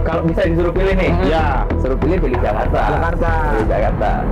Kalau bisa disuruh pilih nih, ya suruh pilih Jakarta. Pilih Jakarta.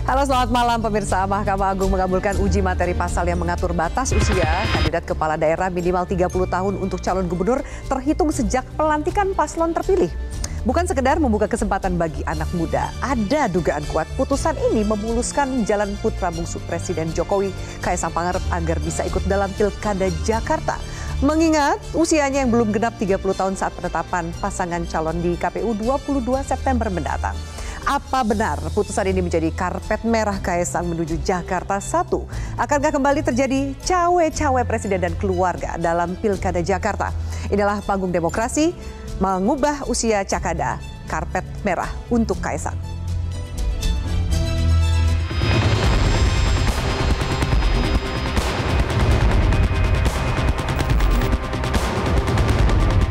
Halo, selamat malam pemirsa. Mahkamah Agung mengabulkan uji materi pasal yang mengatur batas usia kandidat kepala daerah minimal 30 tahun untuk calon gubernur terhitung sejak pelantikan paslon terpilih. Bukan sekedar membuka kesempatan bagi anak muda, ada dugaan kuat putusan ini memuluskan jalan putra bungsu Presiden Jokowi, Kaisang Pangarep, agar bisa ikut dalam Pilkada Jakarta. Mengingat usianya yang belum genap 30 tahun saat penetapan pasangan calon di KPU 22 September mendatang. Apa benar putusan ini menjadi karpet merah Kaisang menuju Jakarta 1? Akankah kembali terjadi cawe-cawe presiden dan keluarga dalam Pilkada Jakarta? Inilah panggung demokrasi mengubah usia Cakada, karpet merah untuk Kaisang.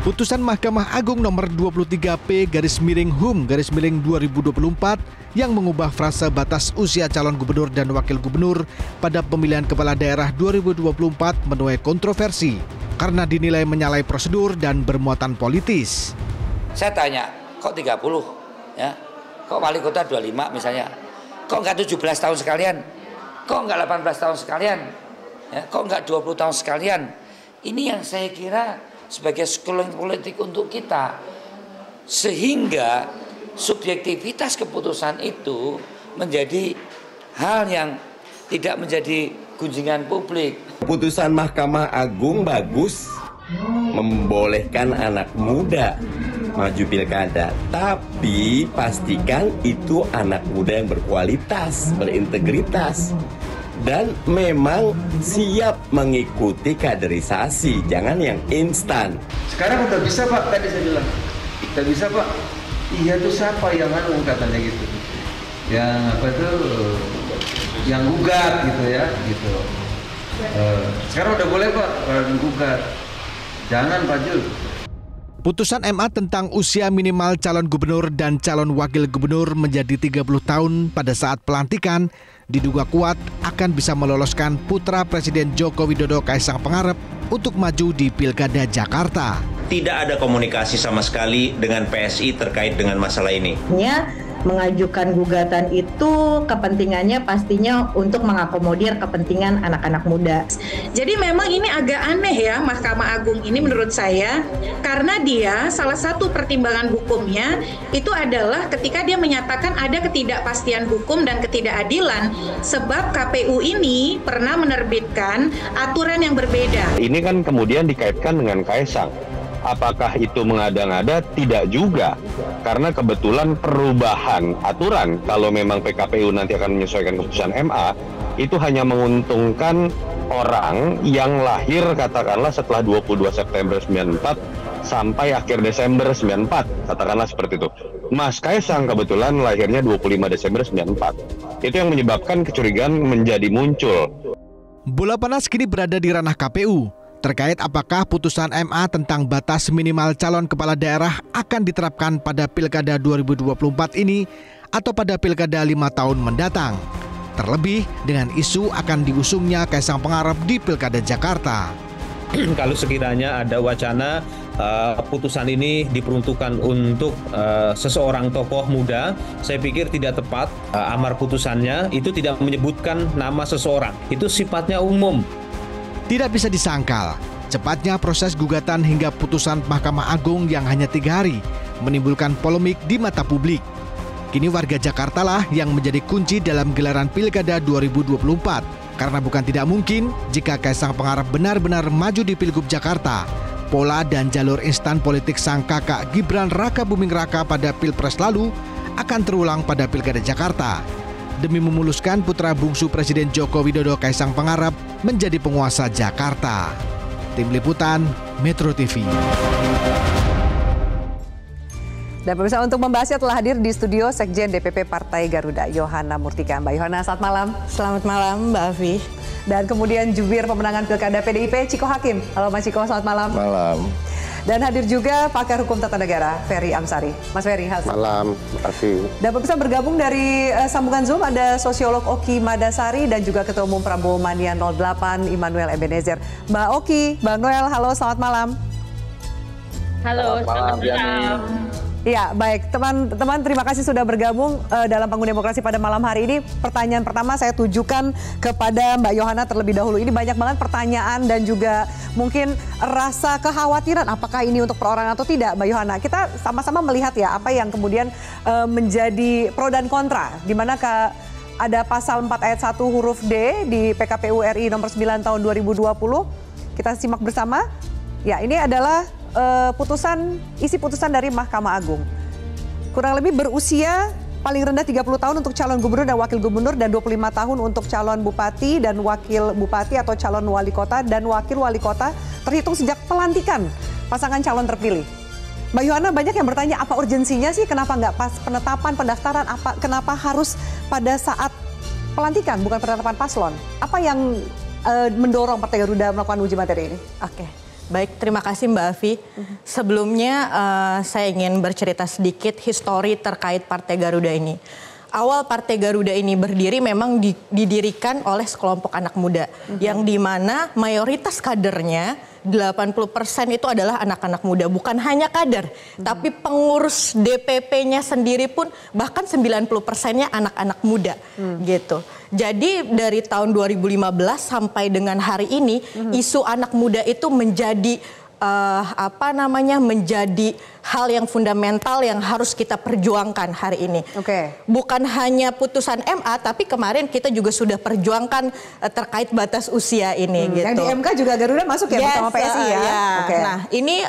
Putusan Mahkamah Agung nomor 23P/HUM/2024 yang mengubah frasa batas usia calon gubernur dan wakil gubernur pada pemilihan kepala daerah 2024 menuai kontroversi karena dinilai menyalahi prosedur dan bermuatan politis. Saya tanya, kok 30? Ya? Kok wali kota 25 misalnya? Kok enggak 17 tahun sekalian? Kok enggak 18 tahun sekalian? Ya? Kok enggak 20 tahun sekalian? Ini yang saya kira sebagai schooling politik untuk kita, sehingga subjektivitas keputusan itu menjadi hal yang tidak menjadi gunjingan publik. Putusan Mahkamah Agung bagus, membolehkan anak muda maju pilkada, tapi pastikan itu anak muda yang berkualitas, berintegritas, dan memang siap mengikuti kaderisasi, jangan yang instan. Sekarang udah bisa Pak, tadi saya bilang, udah bisa Pak. Iya tuh siapa yang katanya gitu, yang apa itu, yang gugat gitu ya, gitu. Sekarang udah boleh Pak, gugat, jangan Pak Jul. Putusan MA tentang usia minimal calon gubernur dan calon wakil gubernur menjadi 30 tahun pada saat pelantikan diduga kuat akan bisa meloloskan putra Presiden Joko Widodo Kaisang Pangarep untuk maju di Pilkada Jakarta. Tidak ada komunikasi sama sekali dengan PSI terkait dengan masalah ini. Mengajukan gugatan itu kepentingannya pastinya untuk mengakomodir kepentingan anak-anak muda. Jadi memang ini agak aneh ya Mahkamah Agung ini menurut saya, karena dia salah satu pertimbangan hukumnya itu adalah ketika dia menyatakan ada ketidakpastian hukum dan ketidakadilan sebab KPU ini pernah menerbitkan aturan yang berbeda. Ini kan kemudian dikaitkan dengan Kaisang. Apakah itu mengada-ngada? Tidak juga, karena kebetulan perubahan aturan kalau memang PKPU nanti akan menyesuaikan keputusan MA itu hanya menguntungkan orang yang lahir katakanlah setelah 22 September 94 sampai akhir Desember 94, katakanlah seperti itu. Mas Kaisang kebetulan lahirnya 25 Desember 94. Itu yang menyebabkan kecurigaan menjadi muncul. Bola panas kini berada di ranah KPU. Terkait apakah putusan MA tentang batas minimal calon kepala daerah akan diterapkan pada Pilkada 2024 ini atau pada Pilkada 5 tahun mendatang. Terlebih dengan isu akan diusungnya Kaisang Pangarep di Pilkada Jakarta. Kalau sekiranya ada wacana putusan ini diperuntukkan untuk seseorang tokoh muda, saya pikir tidak tepat. Amar putusannya itu tidak menyebutkan nama seseorang, itu sifatnya umum. Tidak bisa disangkal, cepatnya proses gugatan hingga putusan Mahkamah Agung yang hanya 3 hari menimbulkan polemik di mata publik. Kini warga Jakarta lah yang menjadi kunci dalam gelaran Pilkada 2024. Karena bukan tidak mungkin jika Kaisang Pangarep benar-benar maju di Pilgub Jakarta, pola dan jalur instan politik sang kakak Gibran Raka Buming Raka pada Pilpres lalu akan terulang pada Pilkada Jakarta. Demi memuluskan putra bungsu Presiden Joko Widodo Kaisang Pangarep menjadi penguasa Jakarta. Tim Liputan Metro TV. Dan pemirsa, untuk membahasnya telah hadir di studio Sekjen DPP Partai Garuda, Yohana Murtika. Mbak Yohana, selamat malam. Selamat malam Mbak Afi. Dan kemudian jubir pemenangan Pilkada PDIP, Ciko Hakim. Halo Mas Ciko, selamat malam. Malam. Dan hadir juga pakar hukum tata negara, Ferry Amsari. Mas Ferry, halo. Malam, terima kasih. Dan pemirsa bergabung dari sambungan Zoom ada sosiolog Oki Madasari dan juga Ketua Umum Prabowo Mania 08, Immanuel Ebenezer. Mbak Oki, Mbak Noel, halo, selamat malam. Halo, selamat malam. Ya, baik. Teman-teman, terima kasih sudah bergabung dalam Panggung Demokrasi pada malam hari ini. Pertanyaan pertama saya tujukan kepada Mbak Yohana terlebih dahulu. Ini banyak banget pertanyaan dan juga mungkin rasa kekhawatiran apakah ini untuk perorangan atau tidak, Mbak Yohana. Kita sama-sama melihat ya apa yang kemudian menjadi pro dan kontra. Di mana ada pasal 4 ayat 1 huruf D di PKPU RI nomor 9 tahun 2020. Kita simak bersama. Ya, ini adalah isi putusan dari Mahkamah Agung. Kurang lebih berusia paling rendah 30 tahun untuk calon gubernur dan wakil gubernur dan 25 tahun untuk calon bupati dan wakil bupati atau calon wali kota dan wakil wali kota terhitung sejak pelantikan pasangan calon terpilih. Mbak Yohana, banyak yang bertanya apa urgensinya sih, kenapa nggak pas penetapan pendaftaran, kenapa harus pada saat pelantikan bukan penetapan paslon? Apa yang mendorong Partai Garuda melakukan uji materi ini? Oke. Baik, terima kasih Mbak Afi. Sebelumnya saya ingin bercerita sedikit histori terkait Partai Garuda ini. Awal Partai Garuda ini berdiri memang didirikan oleh sekelompok anak muda. Yang dimana mayoritas kadernya 80% itu adalah anak-anak muda. Bukan hanya kader, tapi pengurus DPP-nya sendiri pun bahkan 90%-nya anak-anak muda. Gitu. Jadi dari tahun 2015 sampai dengan hari ini isu anak muda itu menjadi menjadi hal yang fundamental yang harus kita perjuangkan hari ini. Bukan hanya putusan MA, tapi kemarin kita juga sudah perjuangkan terkait batas usia ini. Gitu. Yang di MK juga Garuda masuk ya, bersama PSI ya. Nah ini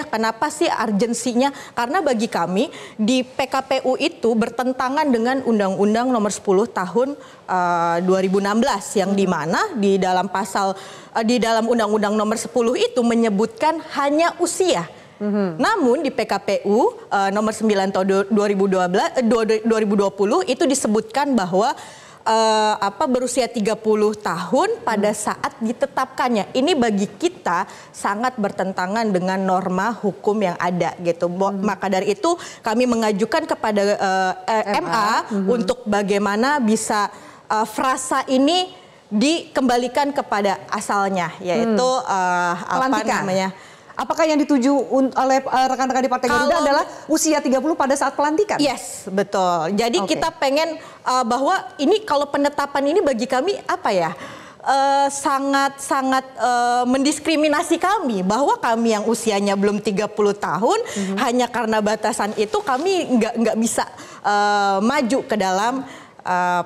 kenapa sih urgensinya? Karena bagi kami di PKPU itu bertentangan dengan Undang-Undang Nomor 10 Tahun 2016 yang dimana di dalam Undang-Undang Nomor 10 itu menyebutkan hanya usia. Namun di PKPU nomor 9 tahun 2020 itu disebutkan bahwa berusia 30 tahun pada saat ditetapkannya. Ini bagi kita sangat bertentangan dengan norma hukum yang ada gitu. Maka dari itu kami mengajukan kepada MA untuk bagaimana bisa frasa ini dikembalikan kepada asalnya, yaitu Apakah yang dituju oleh rekan-rekan di Partai Garuda adalah usia 30 pada saat pelantikan? Yes, betul. Jadi kita pengen bahwa ini kalau penetapan ini bagi kami sangat mendiskriminasi kami, bahwa kami yang usianya belum 30 tahun hanya karena batasan itu kami nggak bisa maju ke dalam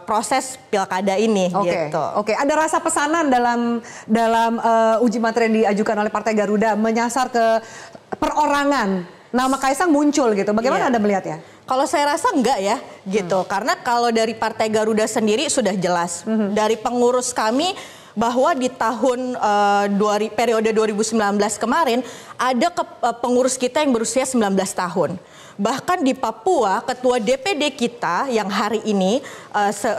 proses pilkada ini. Gitu. Ada rasa pesanan dalam uji materi yang diajukan oleh Partai Garuda menyasar ke perorangan. Nama Kaisang muncul gitu. Bagaimana Anda melihatnya? Kalau saya rasa enggak ya, gitu. Karena kalau dari Partai Garuda sendiri sudah jelas dari pengurus kami bahwa di tahun periode 2019 kemarin ada pengurus kita yang berusia 19 tahun. Bahkan di Papua, ketua DPD kita yang hari ini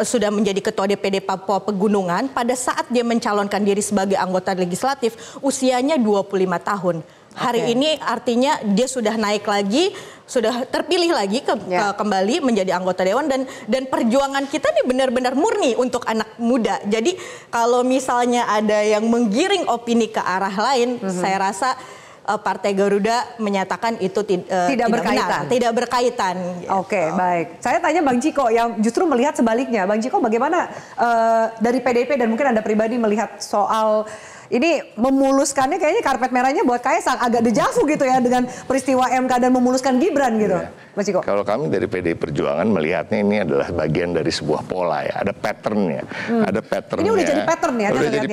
sudah menjadi ketua DPD Papua Pegunungan, pada saat dia mencalonkan diri sebagai anggota legislatif, usianya 25 tahun. Hari ini artinya dia sudah naik lagi, sudah terpilih lagi kembali menjadi anggota dewan dan perjuangan kita ini benar-benar murni untuk anak muda. Jadi kalau misalnya ada yang menggiring opini ke arah lain, saya rasa Partai Garuda menyatakan itu tidak berkaitan. Tidak berkaitan. Gitu. Baik. Saya tanya Bang Ciko yang justru melihat sebaliknya. Bang Ciko, bagaimana dari PDIP dan mungkin Anda pribadi melihat soal ini memuluskannya, kayaknya karpet merahnya buat Kaisang agak dejavu gitu ya dengan peristiwa MK dan memuluskan Gibran gitu. Mas Ciko. Kalau kami dari PDI Perjuangan melihatnya ini adalah bagian dari sebuah pola ya, ada patternnya. Ada patternnya. Ini udah jadi pattern ya? Udah jadi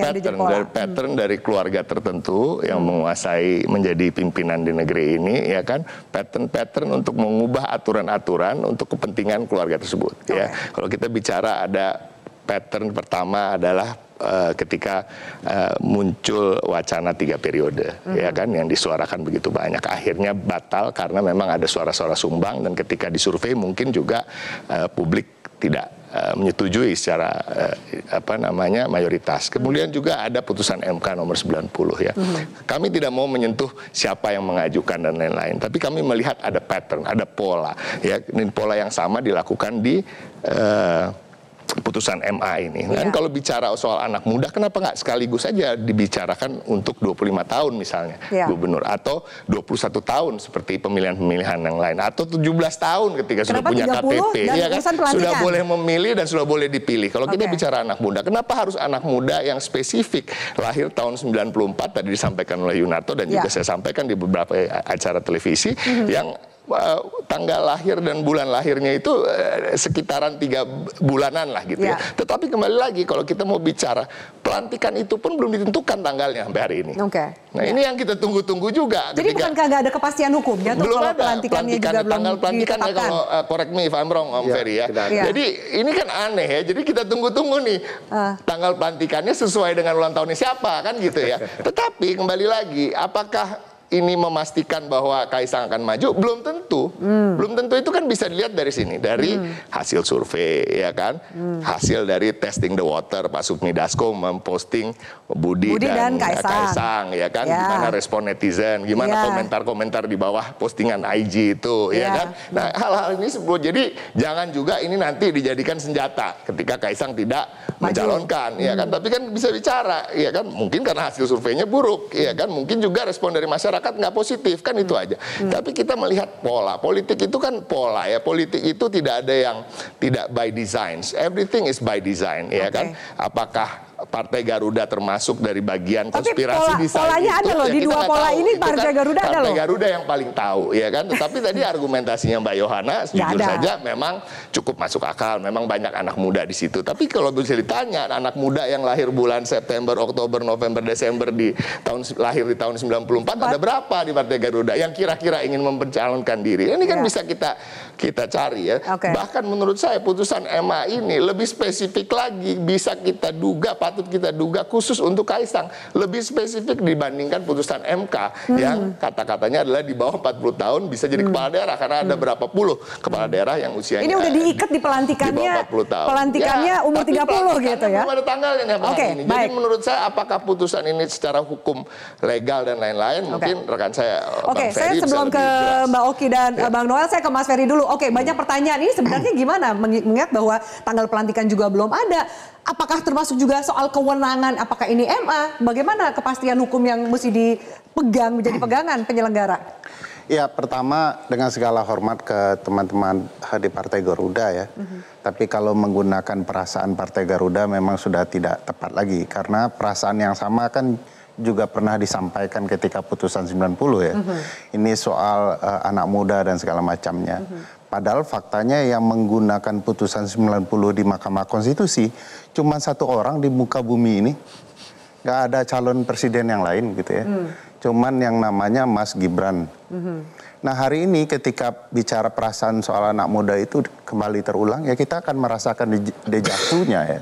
pattern dari keluarga tertentu yang menguasai menjadi pimpinan di negeri ini, ya kan? Pattern untuk mengubah aturan-aturan untuk kepentingan keluarga tersebut. Ya, kalau kita bicara ada pattern pertama adalah ketika muncul wacana 3 periode, ya kan, yang disuarakan begitu banyak, akhirnya batal karena memang ada suara-suara sumbang dan ketika disurvei mungkin juga publik tidak menyetujui secara mayoritas. Kemudian juga ada putusan MK nomor 90 ya. Kami tidak mau menyentuh siapa yang mengajukan dan lain-lain, tapi kami melihat ada pattern, ada pola ya. Dan pola yang sama dilakukan di putusan MA ini. Dan kalau bicara soal anak muda, kenapa nggak sekaligus saja dibicarakan untuk 25 tahun misalnya gubernur, atau 21 tahun seperti pemilihan-pemilihan yang lain, atau 17 tahun ketika sudah punya KTP, ya kan, sudah boleh memilih dan sudah boleh dipilih. Kalau kita bicara anak muda, kenapa harus anak muda yang spesifik lahir tahun 94 tadi disampaikan oleh Yunarto dan juga saya sampaikan di beberapa acara televisi yang tanggal lahir dan bulan lahirnya itu sekitaran 3 bulanan lah gitu ya. Tetapi kembali lagi kalau kita mau bicara pelantikan itu pun belum ditentukan tanggalnya sampai hari ini. Nah ini yang kita tunggu-tunggu juga. Jadi bukankah nggak ada kepastian hukumnya tuh kalau pelantikannya juga belum tanggal pelantikan ya, kalau correct me if I'm wrong Om Ferry ya. Jadi ini kan aneh ya. Jadi kita tunggu-tunggu nih tanggal pelantikannya sesuai dengan ulang tahunnya siapa kan gitu ya. Tetapi kembali lagi, apakah ini memastikan bahwa Kaisang akan maju? Belum tentu. Belum tentu itu kan bisa dilihat dari sini, dari hasil survei ya kan, hasil dari testing the water. Pak Sufmi Dasko memposting Budi dan Kaisang ya kan, gimana respon netizen, gimana komentar-komentar di bawah postingan IG itu ya kan. Nah hal-hal ini sebut, jadi jangan juga ini nanti dijadikan senjata ketika Kaisang tidak mencalonkan ya kan. Tapi kan bisa bicara ya kan, mungkin karena hasil surveinya buruk ya kan, mungkin juga respon dari masyarakat nggak positif kan, itu aja. Tapi kita melihat pola politik itu kan pola ya, politik itu tidak ada yang tidak by design, everything is by design ya kan. Apakah Partai Garuda termasuk dari bagian konspirasi di sana? Polanya ada loh, di dua pola ini Partai Garuda ada loh. Partai Garuda yang paling tahu ya kan. Tetapi tadi argumentasinya Mbak Yohana jujur saja memang cukup masuk akal, memang banyak anak muda di situ. Tapi kalau bisa ditanya anak muda yang lahir bulan September, Oktober, November, Desember lahir di tahun 94 ada berapa di Partai Garuda yang kira-kira ingin mencalonkan diri? Ini kan bisa kita cari ya. Bahkan menurut saya putusan MA ini lebih spesifik lagi, bisa kita duga, patut kita duga khusus untuk Kaisang lebih spesifik dibandingkan putusan MK yang kata-katanya adalah di bawah 40 tahun bisa jadi kepala daerah, karena ada berapa puluh kepala daerah yang usianya ini udah diikat di pelantikannya, pelantikannya umur 30 gitu ya. Belum ada tanggalnya ini. Jadi menurut saya apakah putusan ini secara hukum legal dan lain-lain, mungkin rekan saya Bang Ferry saya sebelum ke Mbak Oki dan Bang Noel, saya ke Mas Ferry dulu. Banyak pertanyaan ini sebenarnya gimana mengingat bahwa tanggal pelantikan juga belum ada. Apakah termasuk juga soal kewenangan, apakah ini MA? Bagaimana kepastian hukum yang mesti dipegang, menjadi pegangan penyelenggara? Ya, pertama dengan segala hormat ke teman-teman di Partai Garuda ya. Tapi kalau menggunakan perasaan Partai Garuda memang sudah tidak tepat lagi. Karena perasaan yang sama kan juga pernah disampaikan ketika putusan 90 ya. Ini soal anak muda dan segala macamnya. Padahal faktanya yang menggunakan putusan 90 di Mahkamah Konstitusi cuma satu orang di muka bumi ini. Nggak ada calon presiden yang lain gitu ya. Cuman yang namanya Mas Gibran. Nah hari ini ketika bicara perasaan soal anak muda itu kembali terulang, ya kita akan merasakan deja vu-nya ya.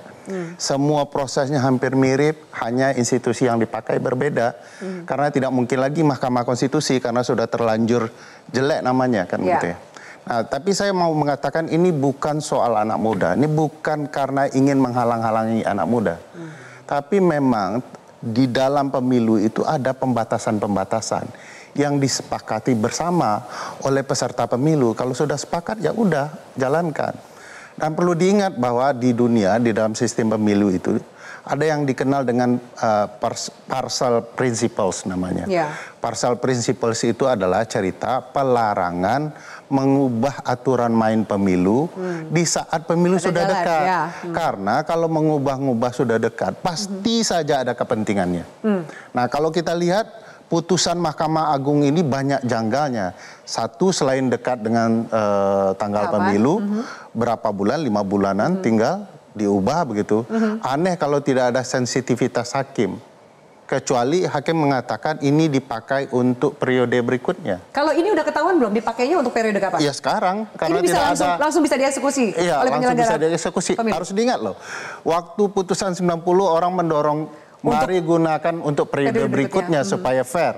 Semua prosesnya hampir mirip, hanya institusi yang dipakai berbeda. Karena tidak mungkin lagi Mahkamah Konstitusi karena sudah terlanjur jelek namanya kan gitu ya. Nah, tapi saya mau mengatakan ini bukan soal anak muda, ini bukan karena ingin menghalang-halangi anak muda. Tapi memang di dalam pemilu itu ada pembatasan-pembatasan yang disepakati bersama oleh peserta pemilu. Kalau sudah sepakat ya udah jalankan. Dan perlu diingat bahwa di dunia, di dalam sistem pemilu itu ada yang dikenal dengan partial principles namanya. Partial principles itu adalah cerita pelarangan mengubah aturan main pemilu di saat pemilu sudah dekat. Karena kalau mengubah-ubah sudah dekat, pasti saja ada kepentingannya. Nah, kalau kita lihat putusan Mahkamah Agung ini banyak janggalnya. Satu, selain dekat dengan tanggal pemilu, berapa bulan, 5 bulanan tinggal diubah begitu. Aneh kalau tidak ada sensitivitas hakim. Kecuali hakim mengatakan ini dipakai untuk periode berikutnya. Kalau ini udah ketahuan belum dipakainya untuk periode kapan? Ya sekarang. Karena ini bisa tidak langsung bisa dieksekusi oleh penyelenggara. Langsung bisa dieksekusi. Harus diingat loh, waktu putusan 90 orang mendorong mari gunakan untuk periode berikutnya supaya fair.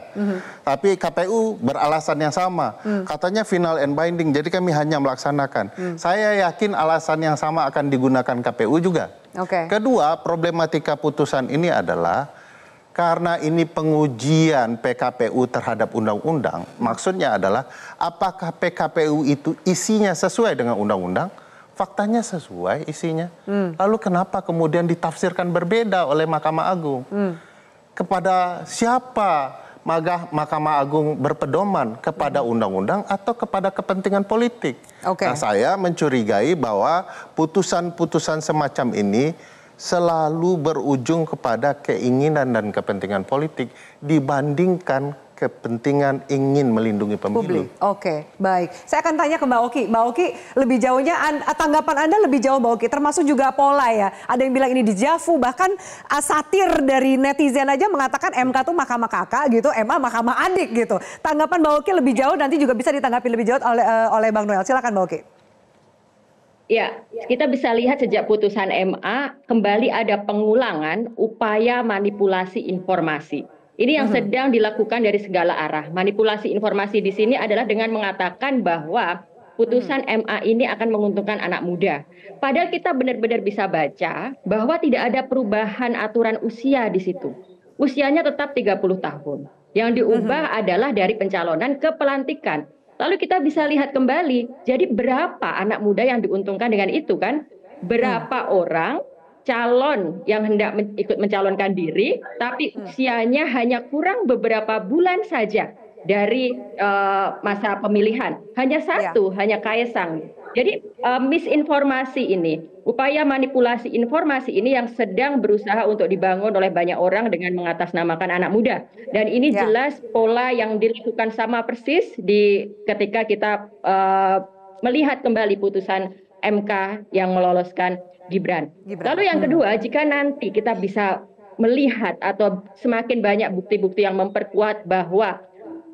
Tapi KPU beralasan yang sama. Katanya final and binding, jadi kami hanya melaksanakan. Saya yakin alasan yang sama akan digunakan KPU juga. Kedua, problematika putusan ini adalah karena ini pengujian PKPU terhadap undang-undang, maksudnya adalah apakah PKPU itu isinya sesuai dengan undang-undang? Faktanya sesuai isinya. Lalu kenapa kemudian ditafsirkan berbeda oleh Mahkamah Agung? Kepada siapa Mahkamah Agung berpedoman? Kepada undang-undang atau kepada kepentingan politik? Nah, saya mencurigai bahwa putusan-putusan semacam ini selalu berujung kepada keinginan dan kepentingan politik dibandingkan kepentingan ingin melindungi pemilu. Oke, baik. Saya akan tanya ke Mbak Oki. Mbak Oki, lebih jauhnya tanggapan Anda lebih jauh Mbak Oki, termasuk juga pola ya. Ada yang bilang ini dejavu, bahkan satir dari netizen aja mengatakan MK tuh mahkamah kakak gitu, MA mahkamah adik gitu. Tanggapan Mbak Oki lebih jauh, nanti juga bisa ditanggapi lebih jauh oleh Bang Noel. Silakan Mbak Oki. Ya, kita bisa lihat sejak putusan MA kembali ada pengulangan upaya manipulasi informasi. Ini yang sedang dilakukan dari segala arah. Manipulasi informasi di sini adalah dengan mengatakan bahwa putusan MA ini akan menguntungkan anak muda. Padahal kita benar-benar bisa baca bahwa tidak ada perubahan aturan usia di situ. Usianya tetap 30 tahun. Yang diubah adalah dari pencalonan ke pelantikan. Lalu kita bisa lihat kembali, jadi berapa anak muda yang diuntungkan dengan itu kan? Berapa orang calon yang hendak ikut mencalonkan diri, tapi usianya hanya kurang beberapa bulan saja dari masa pemilihan. Hanya satu, hanya Kaesang. Jadi misinformasi ini, upaya manipulasi informasi ini yang sedang berusaha untuk dibangun oleh banyak orang dengan mengatasnamakan anak muda. Dan ini jelas pola yang dilakukan sama persis ketika kita melihat kembali putusan MK yang meloloskan Gibran. Lalu yang kedua, jika nanti kita bisa melihat atau semakin banyak bukti-bukti yang memperkuat bahwa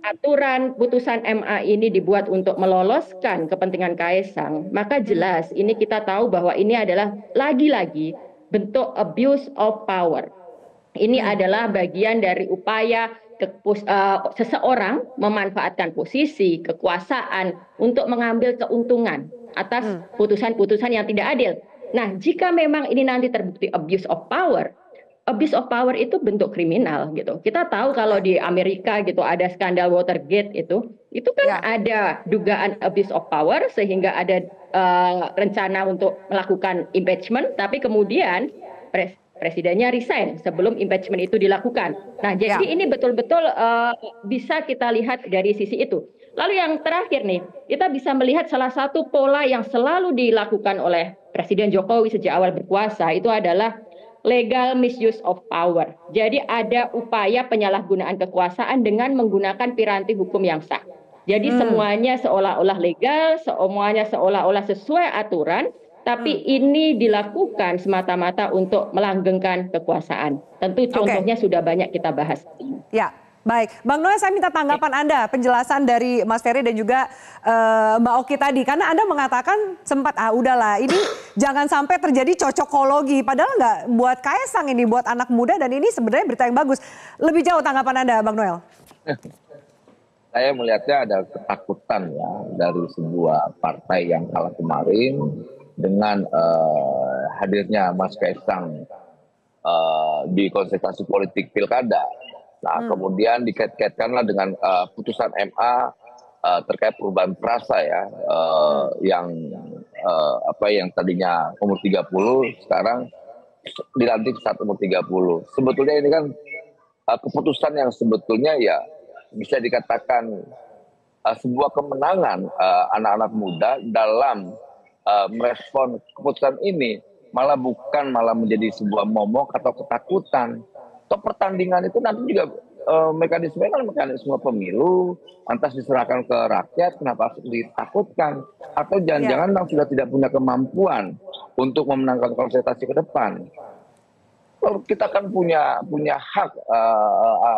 aturan putusan MA ini dibuat untuk meloloskan kepentingan Kaesang, maka jelas ini kita tahu bahwa ini adalah lagi-lagi bentuk abuse of power. Ini adalah bagian dari upaya seseorang memanfaatkan posisi, kekuasaan untuk mengambil keuntungan atas putusan-putusan yang tidak adil. Nah, jika memang ini nanti terbukti abuse of power itu bentuk kriminal gitu. Kita tahu kalau di Amerika gitu ada skandal Watergate itu kan ada dugaan abuse of power sehingga ada rencana untuk melakukan impeachment, tapi kemudian presidennya resign sebelum impeachment itu dilakukan. Nah, jadi ini betul-betul bisa kita lihat dari sisi itu. Lalu yang terakhir nih, kita bisa melihat salah satu pola yang selalu dilakukan oleh Presiden Jokowi sejak awal berkuasa itu adalah legal misuse of power. Jadi ada upaya penyalahgunaan kekuasaan dengan menggunakan piranti hukum yang sah. Jadi semuanya seolah-olah legal, semuanya seolah-olah sesuai aturan, tapi ini dilakukan semata-mata untuk melanggengkan kekuasaan. Tentu contohnya sudah banyak kita bahas. Ya. Baik, Bang Noel, saya minta tanggapan Anda, penjelasan dari Mas Ferry dan juga Mbak Oki tadi. Karena Anda mengatakan sempat, udahlah ini jangan sampai terjadi cocokologi. Padahal nggak buat Kaesang ini, buat anak muda, dan ini sebenarnya berita yang bagus. Lebih jauh tanggapan Anda, Bang Noel. Saya melihatnya ada ketakutan ya dari sebuah partai yang kalah kemarin dengan hadirnya Mas Kaesang di kontestasi politik pilkada. Nah, kemudian dikait-kaitkanlah dengan putusan MA terkait perubahan frasa ya, yang tadinya umur 30 sekarang dilantik saat umur 30. Sebetulnya ini kan keputusan yang sebetulnya ya bisa dikatakan sebuah kemenangan anak-anak muda dalam merespon keputusan ini, malah menjadi sebuah momok atau ketakutan. Toh pertandingan itu nanti juga mekanismenya kan mekanisme pemilu, lantas diserahkan ke rakyat, kenapa harus ditakutkan? Atau jangan-jangan memang sudah tidak punya kemampuan untuk memenangkan kontestasi ke depan. Kalau kita kan punya hak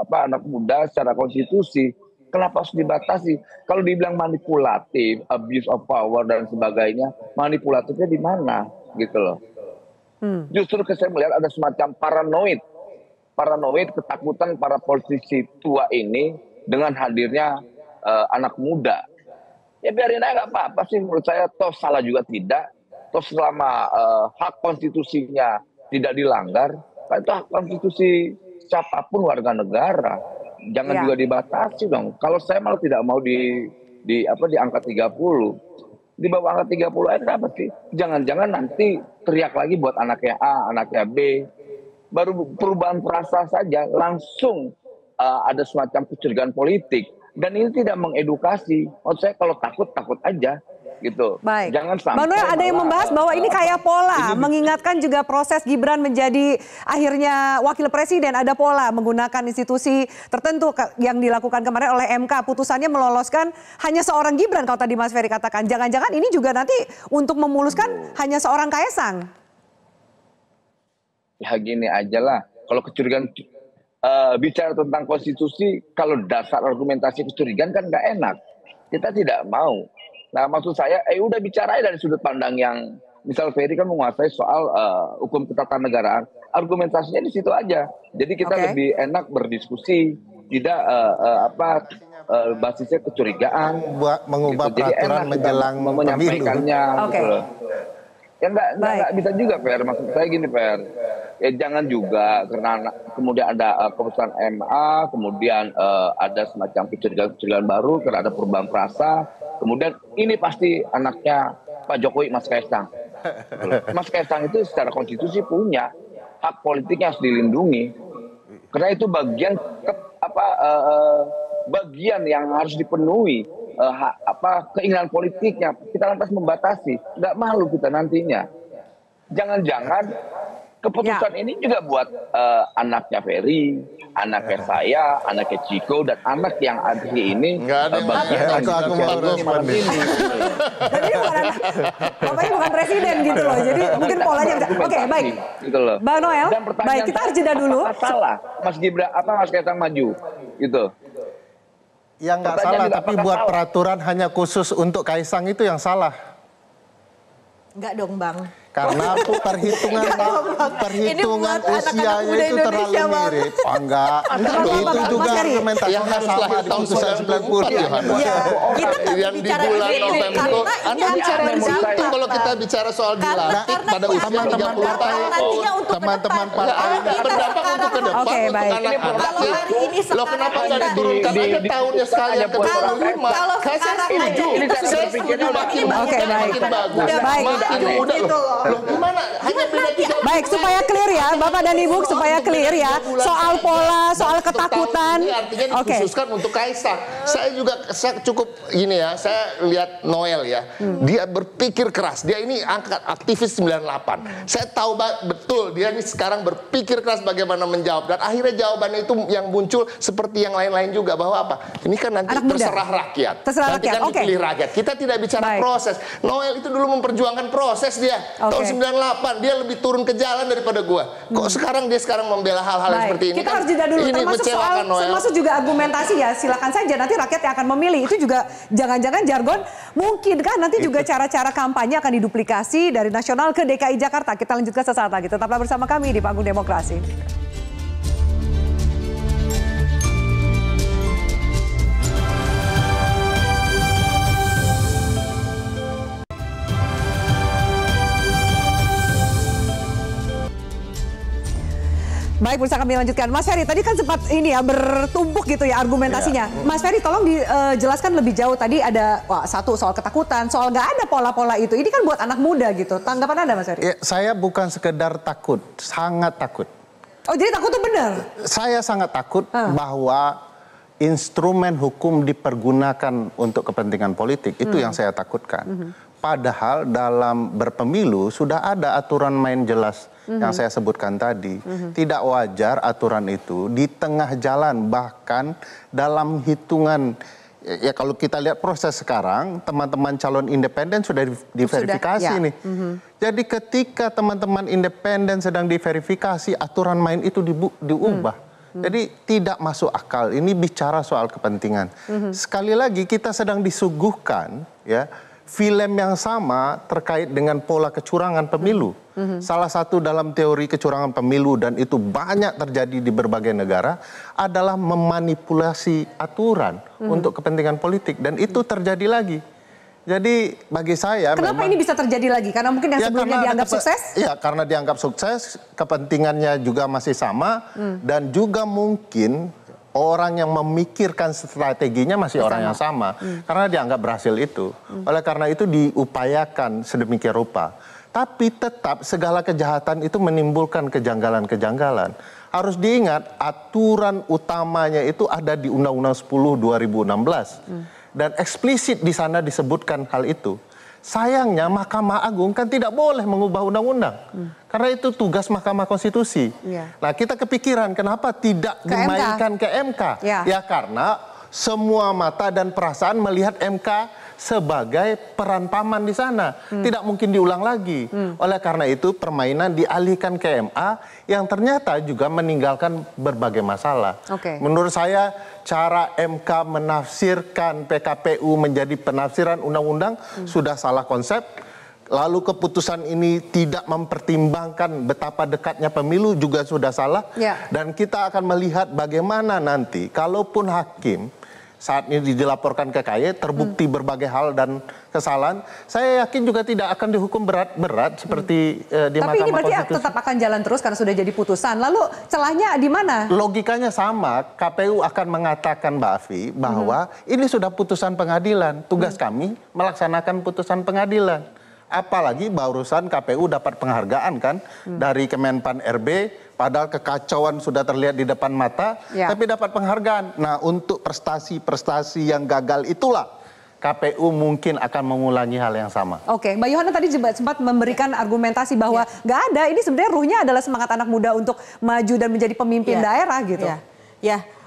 anak muda secara konstitusi, kenapa harus dibatasi? Kalau dibilang manipulatif, abuse of power dan sebagainya, manipulatifnya di mana gitu loh. Justru saya melihat ada semacam paranoid paranoid, ketakutan para politisi tua ini dengan hadirnya anak muda. Ya biarin aja, nggak apa-apa sih menurut saya, toh salah juga tidak, toh selama hak konstitusinya tidak dilanggar, kan itu hak konstitusi siapapun warga negara, jangan juga dibatasi dong. Kalau saya malah tidak mau di angka 30, di bawah angka 30 aja kenapa sih? Jangan-jangan nanti teriak lagi buat anaknya A, anaknya B, baru perubahan frasa saja langsung ada semacam kecurigaan politik. Dan ini tidak mengedukasi. Maksud saya kalau takut aja gitu. Baik. Jangan sampai. Bang Noel, ada yang membahas bahwa ini kayak pola, mengingatkan juga proses Gibran menjadi akhirnya wakil presiden, ada pola menggunakan institusi tertentu yang dilakukan kemarin oleh MK. Putusannya meloloskan hanya seorang Gibran kalau tadi Mas Ferry katakan. Jangan-jangan ini juga nanti untuk memuluskan hanya seorang Kaesang. Ya gini aja lah. Kalau kecurigaan bicara tentang konstitusi, kalau dasar argumentasi kecurigaan kan nggak enak. Kita tidak mau. Nah maksud saya, udah bicara dari sudut pandang yang, misal Ferry kan menguasai soal hukum ketatanegaraan, argumentasinya di situ aja. Jadi kita lebih enak berdiskusi, tidak basisnya kecurigaan. Mengubah gitu. peraturan menjelang menyampaikannya. Gitu. Ya nggak bisa juga, Per. Maksud saya gini, Per. Ya jangan juga karena kemudian ada keputusan MA, kemudian ada semacam kecurigaan baru karena ada perubahan frasa, kemudian ini pasti anaknya Pak Jokowi, Mas Kaesang. Mas Kaesang itu secara konstitusi punya hak politiknya harus dilindungi, karena itu bagian bagian yang harus dipenuhi, keinginan politiknya. Kita lantas membatasi, nggak malu kita nantinya. Jangan-jangan keputusan ini juga buat anaknya Ferry, anaknya saya, anaknya Ciko, dan anak yang ada ini bagian aku malam ini. Jadi bapaknya bukan presiden gitu loh. Jadi mungkin polanya oke, baik. Gitu loh. Bang Noel, baik, kita harus jeda dulu. Salah, Mas Gibran Mas Kaesang maju gitu. Yang nggak salah, tapi buat peraturan hanya khusus untuk Kaesang itu yang salah. Enggak dong, Bang. Karena perhitungan usianya itu terlalu mirip. Oh, enggak. Itu juga argumentasinya sama di putusan 90. Yang di bulan November itu, Anda bicara di situ kalau kita bicara soal dilantik pada usia 30 tahun. Teman-teman partai berdampak untuk ke depan, untuk anak-anak. Loh kenapa nggak diturunkan aja tahunnya sekalian ke 25? Saya setuju. Saya setuju makin bagus. Makin muda loh. Loh gimana? Hanya beda 3 Baik, supaya clear ya, Bapak dan Ibu, supaya clear ya. Soal pola, soal ketakutan. Artinya dikhususkan untuk Kaesang. Saya juga cukup gini ya, saya lihat Noel ya. Dia berpikir keras. Dia ini angkat aktivis 98. Saya tahu betul dia ini sekarang berpikir keras bagaimana menjawab. Dan akhirnya jawabannya itu yang muncul seperti yang lain-lain juga. Bahwa apa? Ini kan nanti terserah rakyat. Nanti kan dipilih rakyat. Kita tidak bicara proses. Noel itu dulu memperjuangkan proses dia. Tahun 98 dia lebih turun ke jalan daripada gua. Kok sekarang dia membela hal-hal seperti ini? Kita harus jeda dulu. Termasuk juga argumentasi ya. Silakan saja nanti rakyat yang akan memilih. Itu juga jangan-jangan jargon. Mungkinkah nanti juga cara-cara kampanye akan diduplikasi dari nasional ke DKI Jakarta? Kita lanjutkan sesaat lagi. Tetaplah bersama kami di Panggung Demokrasi. Baik, bersama kami lanjutkan. Mas Ferry, tadi kan sempat ini ya bertumpuk gitu ya argumentasinya. Mas Ferry, tolong dijelaskan lebih jauh. Tadi ada satu soal ketakutan, soal nggak ada pola-pola itu. Ini kan buat anak muda gitu. Tanggapan Anda, Mas Ferry? Ya, saya bukan sekedar takut, sangat takut. Oh, jadi takut tuh benar? Saya sangat takut bahwa instrumen hukum dipergunakan untuk kepentingan politik. Itu yang saya takutkan. Padahal dalam berpemilu sudah ada aturan main jelas yang saya sebutkan tadi. Tidak wajar aturan itu di tengah jalan, bahkan dalam hitungan, ya kalau kita lihat proses sekarang, teman-teman calon independen sudah diverifikasi nih. Jadi ketika teman-teman independen sedang diverifikasi, aturan main itu diubah. Jadi tidak masuk akal, ini bicara soal kepentingan. Sekali lagi kita sedang disuguhkan ya film yang sama terkait dengan pola kecurangan pemilu. Salah satu dalam teori kecurangan pemilu dan itu banyak terjadi di berbagai negara adalah memanipulasi aturan untuk kepentingan politik dan itu terjadi lagi. Jadi bagi saya kenapa ini bisa terjadi lagi? Karena mungkin yang sebelumnya dianggap sukses? Ya, karena dianggap sukses, kepentingannya juga masih sama dan juga mungkin orang yang memikirkan strateginya masih orang yang sama. Karena dianggap berhasil itu. Oleh karena itu diupayakan sedemikian rupa. Tapi tetap segala kejahatan itu menimbulkan kejanggalan-kejanggalan. Harus diingat aturan utamanya itu ada di Undang-Undang 10 2016. Dan eksplisit di sana disebutkan hal itu. Sayangnya Mahkamah Agung kan tidak boleh mengubah undang-undang. Karena itu tugas Mahkamah Konstitusi. Nah, kita kepikiran kenapa tidak dimainkan ke MK? Ya karena semua mata dan perasaan melihat MK sebagai peran paman di sana. Tidak mungkin diulang lagi. Oleh karena itu permainan dialihkan ke MA yang ternyata juga meninggalkan berbagai masalah. Menurut saya cara MK menafsirkan PKPU menjadi penafsiran undang-undang sudah salah konsep. Lalu keputusan ini tidak mempertimbangkan betapa dekatnya pemilu juga sudah salah. Dan kita akan melihat bagaimana nanti kalaupun hakim saat ini dilaporkan ke KY, terbukti berbagai hal dan kesalahan, saya yakin juga tidak akan dihukum berat-berat seperti di Mahkamah Konstitusi. Tapi ini berarti tetap akan jalan terus karena sudah jadi putusan. Lalu celahnya di mana? Logikanya sama, KPU akan mengatakan Mbak Afi bahwa ini sudah putusan pengadilan. Tugas kami melaksanakan putusan pengadilan. Apalagi barusan KPU dapat penghargaan kan dari Kemenpan RB, padahal kekacauan sudah terlihat di depan mata, tapi dapat penghargaan. Nah, untuk prestasi-prestasi yang gagal itulah KPU mungkin akan mengulangi hal yang sama. Oke, Mbak Yohana tadi sempat memberikan argumentasi bahwa nggak ada, ini sebenarnya ruhnya adalah semangat anak muda untuk maju dan menjadi pemimpin daerah gitu.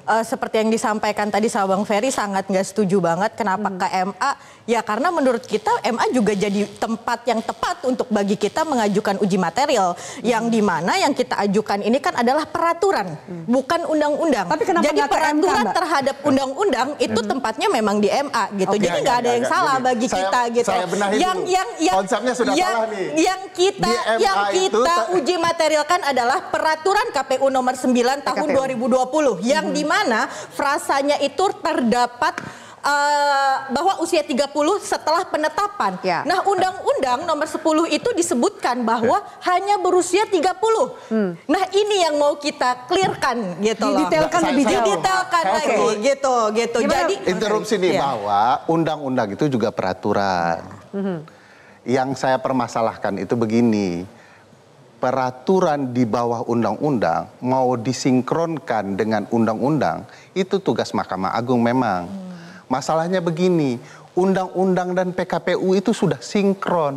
Seperti yang disampaikan tadi sama Bang Ferry, sangat nggak setuju banget. Kenapa ke MA? Ya karena menurut kita MA juga jadi tempat yang tepat untuk bagi kita mengajukan uji material. Yang dimana yang kita ajukan ini kan adalah peraturan, bukan undang-undang. Tapi kenapa jadi nggak ke peraturan MK, Mbak? terhadap undang-undang itu tempatnya memang di MA gitu. Jadi nggak ada yang salah bagi kita gitu. Saya benahi dulu. Konsepnya sudah salah nih. Yang kita uji materialkan adalah peraturan KPU nomor 9 tahun 2020 yang dimana frasanya itu terdapat bahwa usia 30 setelah penetapan. Nah, Undang-Undang nomor 10 itu disebutkan bahwa hanya berusia 30. Nah, ini yang mau kita clearkan gitu loh. Didetailkan lebih jauh. Didetailkan lagi gitu. Jadi interupsi nih bahwa undang-undang itu juga peraturan. Yang saya permasalahkan itu begini. Peraturan di bawah undang-undang mau disinkronkan dengan undang-undang itu tugas Mahkamah Agung memang. Masalahnya begini, undang-undang dan PKPU itu sudah sinkron.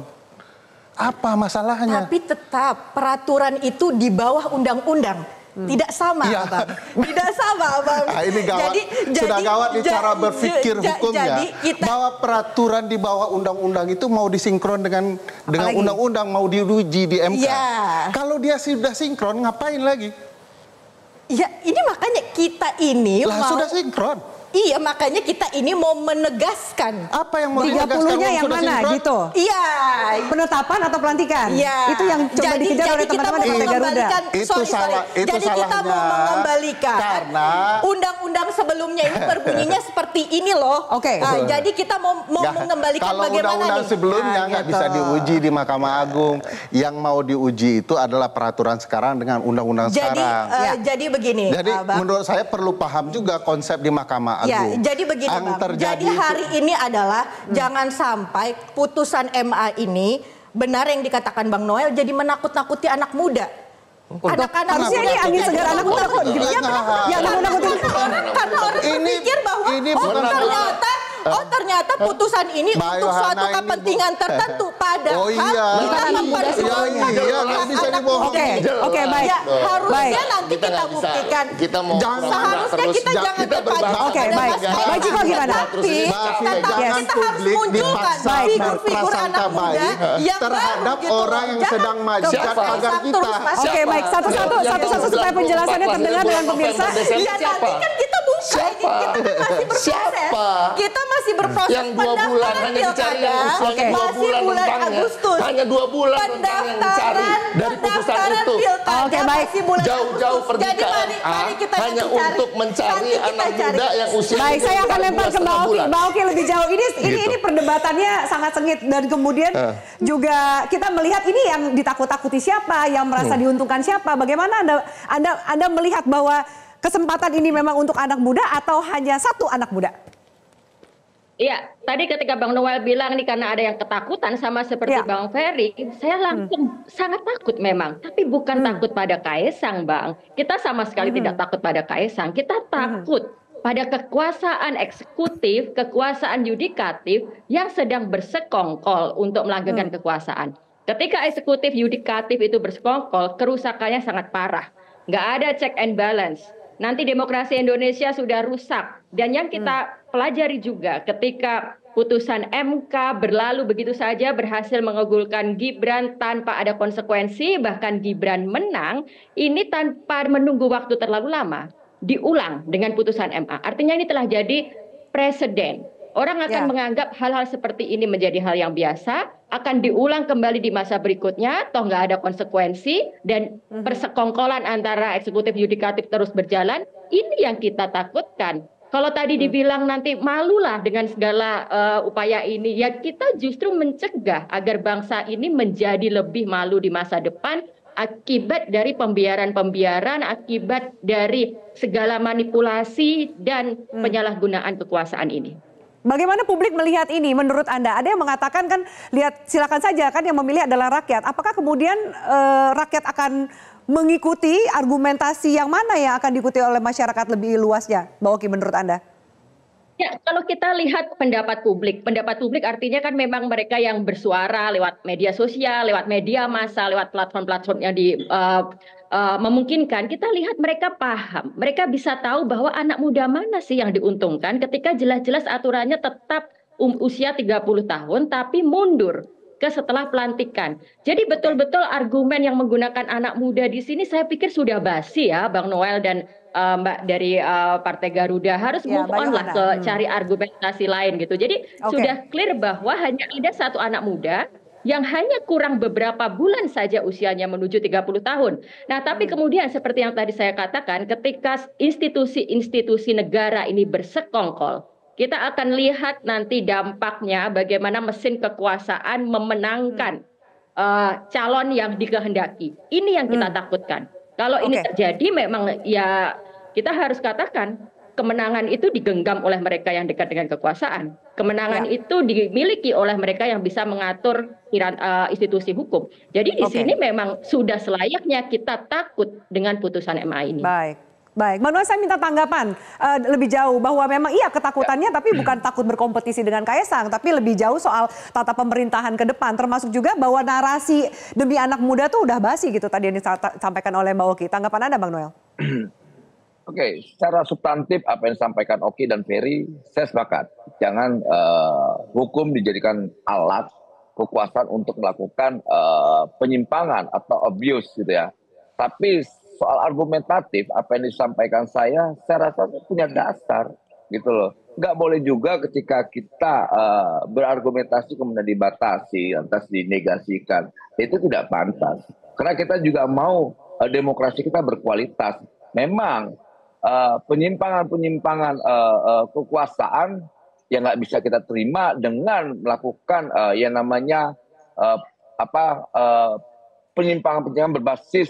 Apa masalahnya? Tapi tetap peraturan itu di bawah undang-undang. Tidak sama, Abang. Tidak sama, Abang. Nah, ini gawat. Sudah gawat di cara berpikir hukumnya. Bahwa peraturan di bawah undang-undang itu mau disinkron dengan undang-undang, mau diuji di MK. Kalau dia sudah sinkron, ngapain lagi? Ya, ini makanya kita ini sudah sinkron. Iya, makanya kita ini mau menegaskan. Apa yang mau ditegaskan? 30-nya yang mana gitu? Iya. Penetapan atau pelantikan? Iya. Itu yang coba dikejar oleh teman-teman di Partai Garuda. Jadi kita mau mengembalikan. Karena undang-undang sebelumnya ini berbunyinya seperti ini loh. Jadi kita mau mengembalikan kalau bagaimana undang-undang sebelumnya nggak bisa diuji di Mahkamah Agung. Yang mau diuji itu adalah peraturan sekarang dengan undang-undang sekarang. Jadi begini. Jadi menurut saya perlu paham juga konsep di Mahkamah Agung. Ya, jadi begini Bang. Jadi hari ini adalah jangan sampai putusan MA ini benar yang dikatakan Bang Noel jadi menakut-nakuti anak muda. Anak-anak harusnya ini angin segar anak muda kok. Ya, karena orang berpikir bahwa ternyata putusan ini untuk suatu kepentingan tertentu. Padahal kita memperjuangkan Oke, baik. Harusnya nanti kita buktikan. Seharusnya kita jangan terpacu. Oke, baik. Baik, Ciko gimana? Tapi kita harus munculkan figur-figur anak muda yang terhadap orang yang sedang majukan agar kita. Oke, baik. Satu-satu supaya penjelasannya terdengar dengan pemirsa. Ya, nanti kan kita buka. Siapa? Siapa? Kita masih berproses yang 2 bulan hanya dicari yang usianya 2 bulan rentangnya. Agustus. Hanya 2 bulan rentang yang dicari dari putusan itu. Oke, baik. Jauh-jauh pergi ke MA hanya untuk mencari anak muda yang usianya. Baik, saya akan lempar ke Mbak Oki. Mbak Oki lebih jauh. Ini perdebatannya sangat sengit dan kemudian juga kita melihat ini yang ditakut-takuti siapa, yang merasa diuntungkan siapa. Bagaimana Anda melihat bahwa kesempatan ini memang untuk anak muda atau hanya satu anak muda? Iya, tadi ketika Bang Noel bilang nih karena ada yang ketakutan sama seperti Bang Ferry, saya langsung sangat takut memang. Tapi bukan takut pada Kaesang, Bang. Kita sama sekali tidak takut pada Kaesang. Kita takut pada kekuasaan eksekutif, kekuasaan yudikatif yang sedang bersekongkol untuk melanggengkan kekuasaan. Ketika eksekutif yudikatif itu bersekongkol, kerusakannya sangat parah. Nggak ada check and balance. Nanti demokrasi Indonesia sudah rusak. Dan yang kita pelajari juga ketika putusan MK berlalu begitu saja berhasil mengabulkan Gibran tanpa ada konsekuensi, bahkan Gibran menang, ini tanpa menunggu waktu terlalu lama, diulang dengan putusan MA. Artinya ini telah jadi presiden. Orang akan menganggap hal-hal seperti ini menjadi hal yang biasa, akan diulang kembali di masa berikutnya, toh nggak ada konsekuensi, dan persekongkolan antara eksekutif yudikatif terus berjalan. Ini yang kita takutkan. Kalau tadi dibilang nanti malulah dengan segala upaya ini, ya kita justru mencegah agar bangsa ini menjadi lebih malu di masa depan, akibat dari pembiaran-pembiaran, akibat dari segala manipulasi dan penyalahgunaan kekuasaan ini. Bagaimana publik melihat ini menurut Anda? Ada yang mengatakan kan, lihat silakan saja kan yang memilih adalah rakyat. Apakah kemudian rakyat akan mengikuti argumentasi yang mana yang akan diikuti oleh masyarakat lebih luasnya? Mbak Oki, menurut Anda? Ya, kalau kita lihat pendapat publik artinya kan memang mereka yang bersuara lewat media sosial, lewat media massa, lewat platform-platform yang memungkinkan. Kita lihat mereka paham, mereka bisa tahu bahwa anak muda mana sih yang diuntungkan ketika jelas-jelas aturannya tetap usia 30 tahun tapi mundur ke setelah pelantikan. Jadi betul-betul argumen yang menggunakan anak muda di sini saya pikir sudah basi ya, Bang Noel dan Mbak dari Partai Garuda harus move on lah ke cari argumentasi lain gitu. Jadi sudah clear bahwa hanya ada satu anak muda yang hanya kurang beberapa bulan saja usianya menuju 30 tahun. Nah, tapi kemudian seperti yang tadi saya katakan, ketika institusi-institusi negara ini bersekongkol, kita akan lihat nanti dampaknya bagaimana mesin kekuasaan memenangkan calon yang dikehendaki. Ini yang kita takutkan. Kalau ini terjadi memang ya kita harus katakan kemenangan itu digenggam oleh mereka yang dekat dengan kekuasaan. Kemenangan itu dimiliki oleh mereka yang bisa mengatur institusi hukum. Jadi di sini memang sudah selayaknya kita takut dengan putusan MA ini. Baik, Mbak Noel, saya minta tanggapan lebih jauh bahwa memang iya ketakutannya tapi bukan takut berkompetisi dengan Kaesang, tapi lebih jauh soal tata pemerintahan ke depan, termasuk juga bahwa narasi demi anak muda tuh udah basi gitu tadi yang disampaikan oleh Mbak Oki. Tanggapan Anda, Bang Noel? Oke, secara substantif apa yang disampaikan Oki dan Ferry, saya sepakat. Jangan hukum dijadikan alat kekuasaan untuk melakukan penyimpangan atau abuse gitu ya. Tapi soal argumentatif apa yang disampaikan saya rasa punya dasar gitu loh. Nggak boleh juga ketika kita berargumentasi kemudian dibatasi, lantas dinegasikan. Itu tidak pantas. Karena kita juga mau demokrasi kita berkualitas. Memang penyimpangan-penyimpangan kekuasaan yang nggak bisa kita terima dengan melakukan yang namanya penyimpangan-penyimpangan berbasis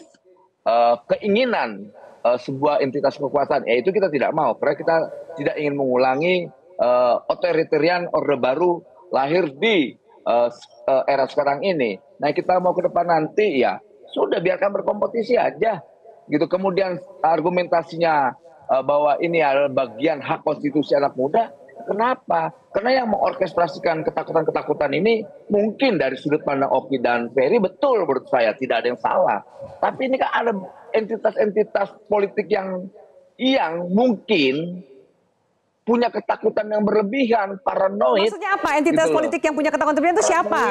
keinginan sebuah entitas kekuasaan, yaitu kita tidak mau karena kita tidak ingin mengulangi otoritarian orde baru lahir di era sekarang ini. Nah, kita mau ke depan nanti ya sudah biarkan berkompetisi aja gitu. Kemudian argumentasinya bahwa ini adalah bagian hak konstitusi anak muda. Kenapa? Karena yang mengorkestrasikan ketakutan-ketakutan ini mungkin dari sudut pandang Oki dan Ferry betul menurut saya, tidak ada yang salah. Tapi ini kan ada entitas-entitas politik yang mungkin punya ketakutan yang berlebihan, paranoid. Maksudnya apa entitas politik yang punya ketakutan berlebihan itu siapa?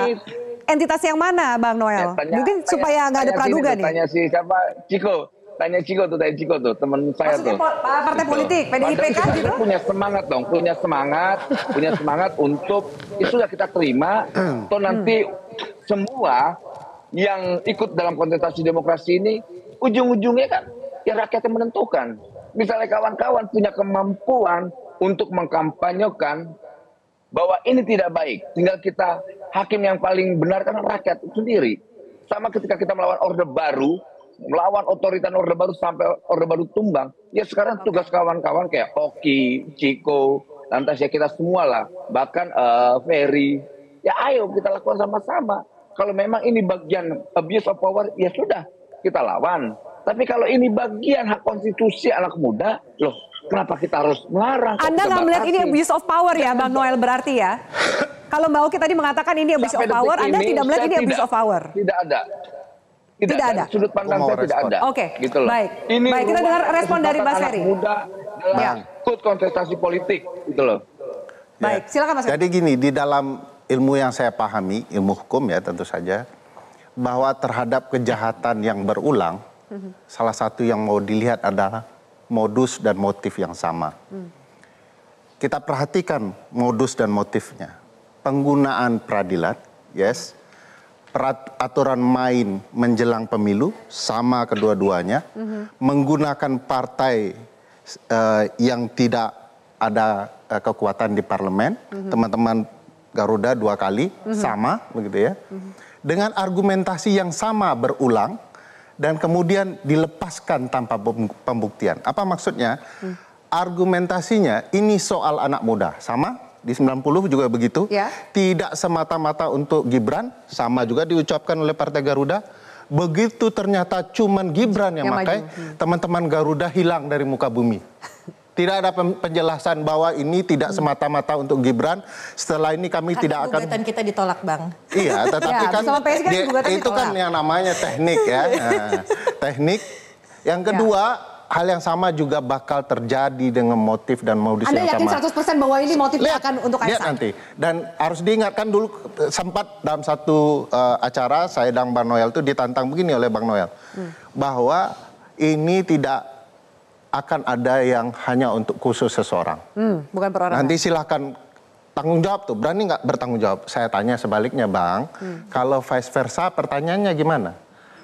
Entitas yang mana, Bang Noel? Mungkin supaya nggak ada praduga nih. Tanya si siapa? Ciko. Tanya Ciko tuh, teman saya tuh. Partai politik, PDIP kan gitu? Punya semangat dong, punya semangat untuk itu sudah kita terima. Toh nanti semua yang ikut dalam kontestasi demokrasi ini ujung-ujungnya kan ya rakyat yang menentukan. Misalnya kawan-kawan punya kemampuan untuk mengkampanyekan bahwa ini tidak baik, tinggal kita hakim yang paling benar kan rakyat itu sendiri. Sama ketika kita melawan Orde Baru, melawan otoritas Orde Baru sampai Orde Baru tumbang, ya sekarang tugas kawan-kawan kayak Oki, Ciko, lantas ya kita semua lah, bahkan Ferry, ya ayo kita lakukan sama-sama. Kalau memang ini bagian abuse of power, ya sudah kita lawan. Tapi kalau ini bagian hak konstitusi anak muda, loh kenapa kita harus melarang? Anda nggak melihat ini abuse of power ya, Bang Noel berarti ya? Kalau Mbak Oki tadi mengatakan ini abuse of power, Anda tidak melihat ini abuse of power? Tidak ada. Tidak ada. Sudut pandang saya tidak ada. Oke, gitu loh. baik. Ini baik, kita dengar respon dari Mas Ferry. Anak muda dalam ikut kontestasi politik, gitu loh. Baik, silakan Mas Ferry. Jadi gini, di dalam ilmu yang saya pahami, ilmu hukum ya tentu saja, bahwa terhadap kejahatan yang berulang, salah satu yang mau dilihat adalah modus dan motif yang sama. Kita perhatikan modus dan motifnya. Penggunaan peradilan, yes. Aturan main menjelang pemilu, sama kedua-duanya. Menggunakan partai yang tidak ada kekuatan di parlemen. Teman-teman Garuda 2 kali, sama begitu ya. Dengan argumentasi yang sama berulang, dan kemudian dilepaskan tanpa pembuktian. Apa maksudnya? Argumentasinya ini soal anak muda, sama di 90 juga begitu. Ya. Tidak semata-mata untuk Gibran, sama juga diucapkan oleh Partai Garuda. Begitu ternyata cuman Gibran yang pakai, teman-teman Garuda hilang dari muka bumi. Tidak ada penjelasan bahwa ini tidak semata-mata untuk Gibran. Setelah ini kami tidak akan... Gugatan kita ditolak, Bang. Iya, tetapi ya, kan itu kan yang namanya teknik ya. Nah, teknik. Yang kedua, hal yang sama juga bakal terjadi dengan motif dan modus yang sama. Anda yakin 100% bahwa ini motifnya akan untuk Kaisang? Lihat nanti. Dan harus diingatkan dulu, sempat dalam satu acara, saya dan Bang Noel itu ditantang begini oleh Bang Noel. Bahwa ini tidak akan ada yang hanya untuk khusus seseorang. Bukan perorangan. Nanti silahkan tanggung jawab tuh, berani nggak bertanggung jawab? Saya tanya sebaliknya, Bang. Kalau vice versa, pertanyaannya gimana?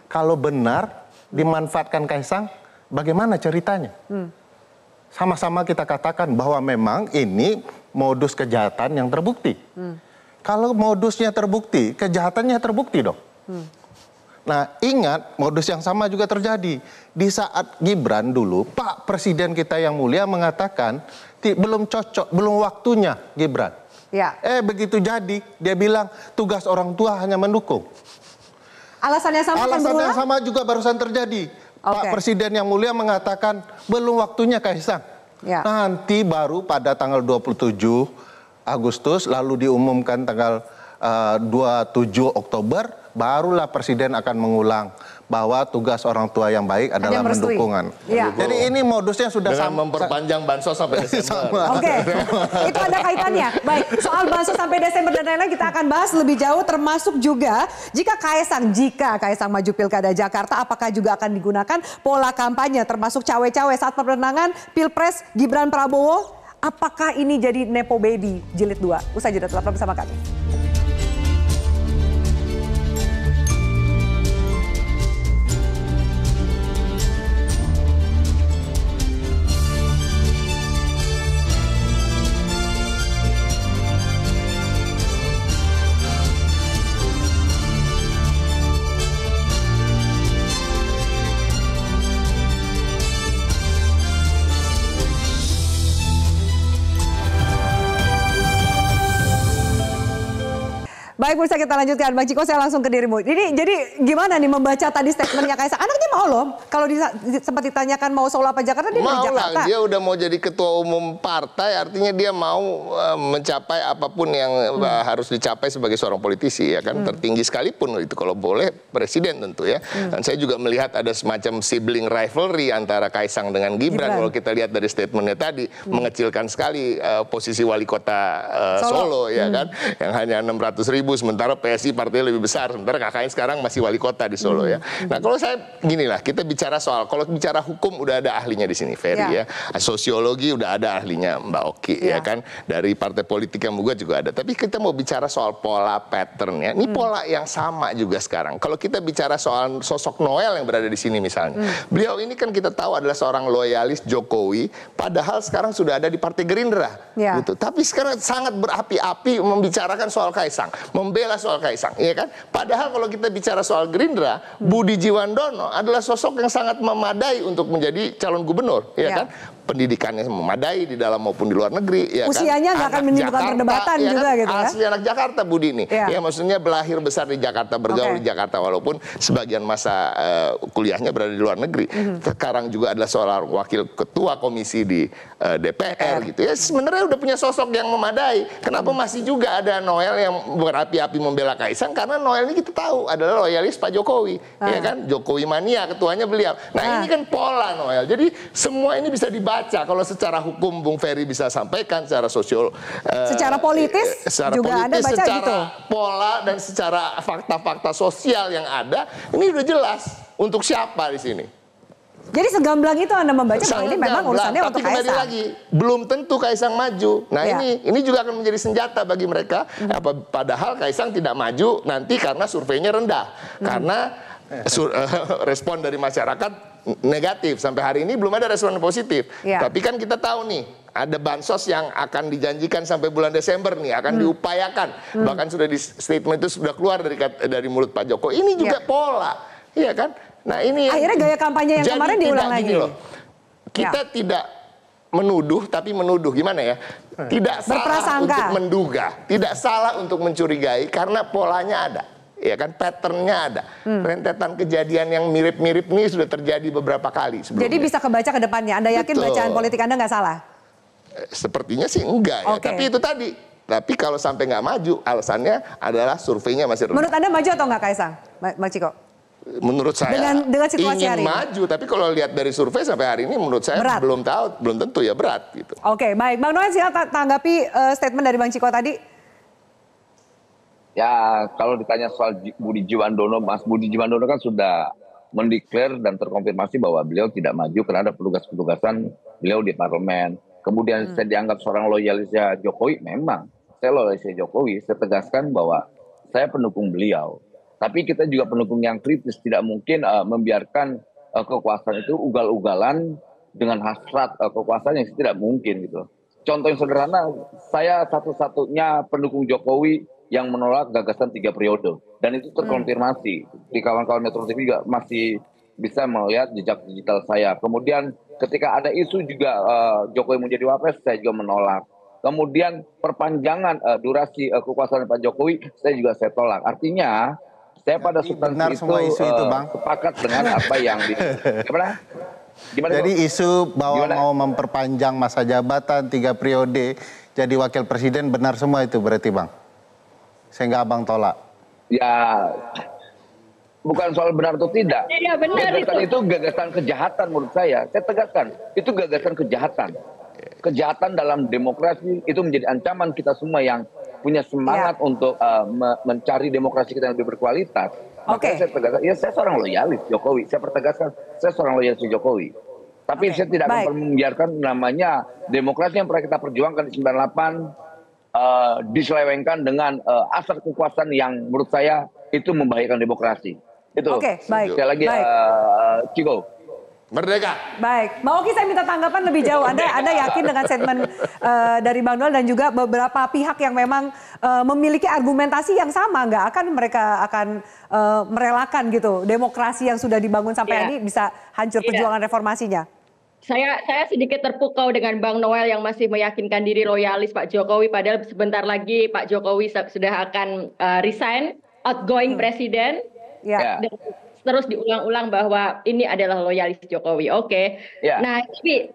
Kalau benar dimanfaatkan Kaisang, bagaimana ceritanya? Sama-sama kita katakan bahwa memang ini modus kejahatan yang terbukti. Kalau modusnya terbukti, kejahatannya terbukti dong. Nah, ingat modus yang sama juga terjadi. Di saat Gibran dulu, Pak Presiden kita yang mulia mengatakan belum cocok, belum waktunya Gibran. Ya. Begitu jadi, dia bilang tugas orang tua hanya mendukung. Alasannya sama kan berulang? Alasannya sama juga barusan terjadi. Pak Presiden yang mulia mengatakan belum waktunya Kaisang. Ya. Nanti baru pada tanggal 27 Agustus, lalu diumumkan tanggal 27 Oktober, barulah Presiden akan mengulang bahwa tugas orang tua yang baik adalah mendukungan. Ya. Jadi ini modusnya sudah dengan memperpanjang bansos sampai Desember. Oke, itu ada kaitannya. Baik, soal bansos sampai Desember dan lain-lain kita akan bahas lebih jauh, termasuk juga jika Kaisang maju Pilkada Jakarta, apakah juga akan digunakan pola kampanye termasuk cawe-cawe saat pemenangan Pilpres Gibran Prabowo? Apakah ini jadi Nepo Baby jilid 2? Usai jeda, tetaplah bersama kami. Baik, bisa kita lanjutkan. Bang Ciko, saya langsung ke dirimu. Jadi gimana nih membaca tadi statementnya Kaisang? Anaknya mau loh. Kalau sempat ditanyakan mau Solo apa Jakarta, dia dari Jakarta. Dia udah mau jadi ketua umum partai, artinya dia mau mencapai apapun yang harus dicapai sebagai seorang politisi, ya kan. Tertinggi sekalipun itu kalau boleh presiden tentu ya. Dan saya juga melihat ada semacam sibling rivalry antara Kaisang dengan Gibran. Kalau kita lihat dari statementnya tadi, mengecilkan sekali posisi wali kota Solo ya kan. Yang hanya 600.000 sementara PSI partainya lebih besar, sementara kakaknya sekarang masih wali kota di Solo ya. Nah kalau saya gini lah, kita bicara soal, kalau bicara hukum udah ada ahlinya di sini, Ferry ya. Sosiologi udah ada ahlinya Mbak Oki ya kan. Dari partai politik yang juga ada. Tapi kita mau bicara soal pola patternnya. Ini pola yang sama juga sekarang. Kalau kita bicara soal sosok Noel yang berada di sini misalnya, beliau ini kan kita tahu adalah seorang loyalis Jokowi, padahal sekarang sudah ada di Partai Gerindra, gitu. Tapi sekarang sangat berapi-api membicarakan soal Kaisang, membela soal Kaisang, ya kan? Padahal kalau kita bicara soal Gerindra, Budi Jiwandono adalah sosok yang sangat memadai untuk menjadi calon gubernur, ya kan? Pendidikannya memadai di dalam maupun di luar negeri, ya usianya nggak akan menimbulkan perdebatan ya juga kan? gitu ya. Asli anak Jakarta Budi ini, ya maksudnya belahir besar di Jakarta, bergaul di Jakarta walaupun sebagian masa kuliahnya berada di luar negeri. Sekarang juga adalah seorang wakil ketua komisi di DPR gitu ya. Sebenarnya udah punya sosok yang memadai. Kenapa masih juga ada Noel yang berapi-api membela Kaisang? Karena Noel ini kita tahu adalah loyalis Pak Jokowi, ya kan? Jokowi mania, ketuanya beliau. Nah ini kan pola Noel. Jadi semua ini bisa dibaca. Kalau secara hukum Bung Ferry bisa sampaikan, secara sosial, secara politis secara juga Anda baca secara gitu. Pola dan secara fakta-fakta sosial yang ada, ini udah jelas untuk siapa di sini. Jadi segamblang itu Anda membaca bahwa ini memang urusannya tapi untuk kembali Kaisang. lagi, belum tentu Kaisang maju. Nah ini juga akan menjadi senjata bagi mereka. Padahal Kaisang tidak maju nanti karena surveinya rendah, karena respon dari masyarakat negatif. Sampai hari ini belum ada respon positif. Tapi kan kita tahu nih, ada bansos yang akan dijanjikan sampai bulan Desember nih, akan diupayakan. Bahkan sudah di statement itu sudah keluar dari mulut Pak Jokowi. Ini juga pola, iya kan? Nah ini akhirnya gaya kampanye yang kemarin diulang lagi. Loh, kita tidak menuduh, tapi menuduh gimana ya? Tidak salah untuk menduga, tidak salah untuk mencurigai karena polanya ada. Ya kan, patternnya ada. Rentetan kejadian yang mirip-mirip ini sudah terjadi beberapa kali sebelumnya. Jadi bisa kebaca ke depannya. Anda yakin bacaan politik Anda nggak salah? Sepertinya sih enggak ya. Tapi itu tadi. Tapi kalau sampai nggak maju, alasannya adalah surveinya masih rendah. Menurut Anda maju atau nggak Kaisang, Mbak Ciko? Menurut saya dengan situasi ingin hari ini maju, tapi kalau lihat dari survei sampai hari ini menurut saya belum tahu, belum tentu ya berat gitu. Oke, baik. Bang Noel silakan tanggapi statement dari Bang Ciko tadi. Ya, kalau ditanya soal Budi Jiwandono, Mas Budi Jiwandono kan sudah mendeklar dan terkonfirmasi bahwa beliau tidak maju karena ada petugas-petugasan beliau di parlemen. Kemudian saya dianggap seorang loyalisnya Jokowi, memang saya loyalisnya Jokowi. Saya tegaskan bahwa saya pendukung beliau. Tapi kita juga pendukung yang kritis, tidak mungkin membiarkan kekuasaan itu ugal-ugalan dengan hasrat kekuasaan yang tidak mungkin gitu. Contoh yang sederhana, saya satu-satunya pendukung Jokowi yang menolak gagasan 3 periode. Dan itu terkonfirmasi. Di kawan-kawan Metro TV juga masih bisa melihat jejak digital saya. Kemudian ketika ada isu juga Jokowi menjadi wapres, saya juga menolak. Kemudian perpanjangan durasi kekuasaan Pak Jokowi, saya tolak. Artinya, saya pada substansi itu Bang, sepakat dengan apa yang di... Gimana? Jadi isu bahwa mau memperpanjang masa jabatan 3 periode jadi wakil presiden benar semua itu berarti Bang? Sehingga Abang tolak? Ya, bukan soal benar atau tidak. Iya benar itu gagasan kejahatan menurut saya. Saya tegaskan, itu gagasan kejahatan. Kejahatan dalam demokrasi itu menjadi ancaman kita semua yang punya semangat untuk mencari demokrasi kita yang lebih berkualitas. Makanya saya tegaskan, ya saya seorang loyalis Jokowi. Saya pertegaskan, saya seorang loyalis Jokowi. Tapi saya tidak akan membiarkan namanya demokrasi yang pernah kita perjuangkan di 98 diselewengkan dengan asal kekuasaan yang menurut saya itu membahayakan demokrasi. Itu. Oke, baik. Sekali lagi, Ciko. Merdeka. Baik, Mbak Oki saya minta tanggapan lebih jauh. Anda yakin dengan statement dari Bang Noel dan juga beberapa pihak yang memang memiliki argumentasi yang sama, nggak akan mereka akan merelakan gitu demokrasi yang sudah dibangun sampai hari ini bisa hancur perjuangan reformasinya? Saya sedikit terpukau dengan Bang Noel yang masih meyakinkan diri loyalis Pak Jokowi, padahal sebentar lagi Pak Jokowi sudah akan resign, outgoing presiden. Dan terus diulang-ulang bahwa ini adalah loyalis Jokowi. Oke. Nah, tapi